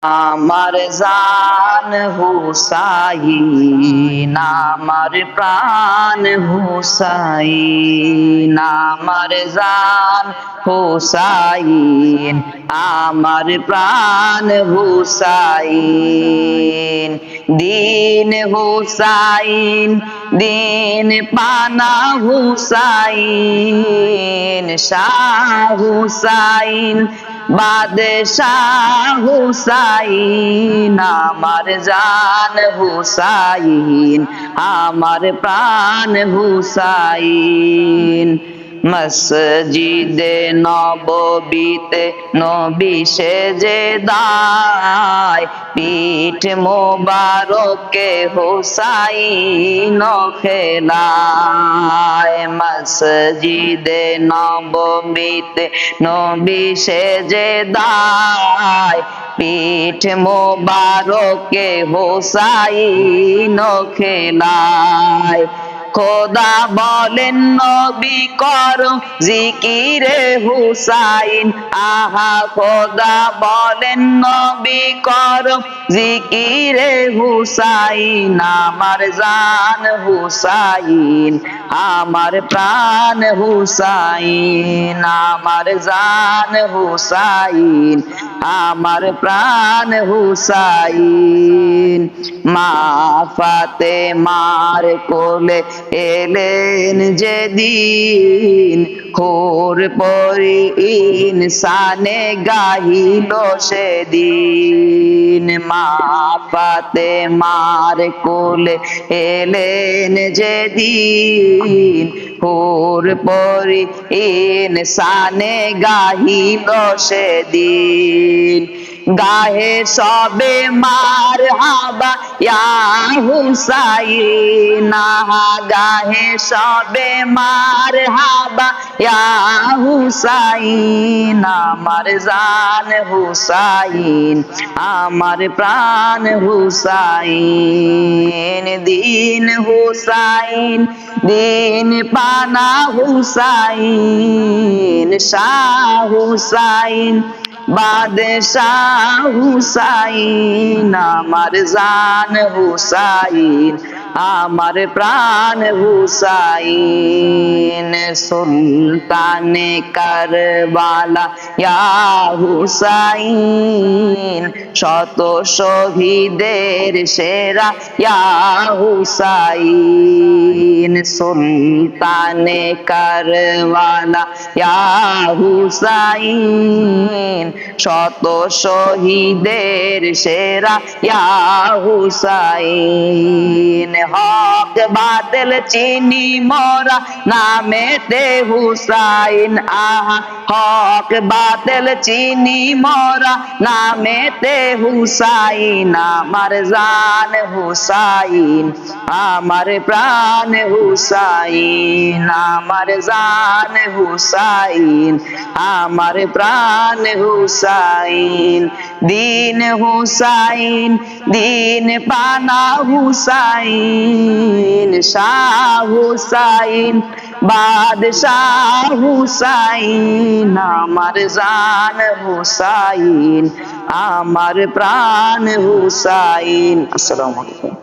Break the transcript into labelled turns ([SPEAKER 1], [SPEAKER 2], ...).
[SPEAKER 1] আমার জান হুসাইন, আমার প্রাণ হুসাইন, আমার জান হুসাইন, আমার প্রাণ হুসাইন। দিন হুসাইন, দিন পানা হুসাইন, শাহ হুসাইন, বাদশাহ হুসাইন, আমার জান হুসাইন, আমার প্রাণ হুসাইন। মসজিদে নববীতে নবী সেজে দায়, পিঠ মোবারকে হুসাইন খেলায়। মসজিদে নববীতে নবী সেজে দায়, পিঠ মোবারকে হুসাইন খেলায়। খোদা বলেন নবী করো জিকিরে হুসাইন, আহা খোদা বলেন নবী করো জিকিরে হুসাইন, আমার জান হুসাইন, আমার প্রাণ হুসাইন, আমার জান হুসাইন, আমার প্রাণ হুসাইন। মা ফাতেমার কোলে এলেন যেদিন, হুর পরি ইনসানে গাহিল সেদিন। মা ফাতেমার কোলে এলেন যেদিন, হুর পরি ইনসানে গাহিল সেদিন। গাহে সবে মার হাবা ইয়া হুসাইন, গাহে সবে মার হাবা ইয়া হুসাইন, আমার জান হুসাইন, আমার প্রাণ হুসাইন। দিন হুসাইন, দিন পানা হুসাইন, শাহ হুসাইন, বাদশাহ হুসাইন, আমার জান হুসাইন, আমার প্রাণ হুসাইন। সুলতানে কারবালা ইয়া হুসাইন, শত শহীদের সেরা ইয়া হুসাইন। সুলতানে কারবালা ইয়া হুসাইন, শত শহীদের সেরা ইয়া হুসাইন। হক বাতিল চিনি মোরা নামেতে হুসাইন, আহা হক বাতিল চিনি মোরা নামেতে হুসাইন, আমার জান হুসাইন, আমার প্রাণ হুসাইন, আমার জান হুসাইন, আমার প্রাণ হুসাইন। দিন হুসাইন, দিন পানা হুসাইন, শাহ হুসাইন, বাদশাহ হুসাইন, আমার জান হুসাইন, আমার প্রাণ হুসাইন। আসসালামু আলাইকুম।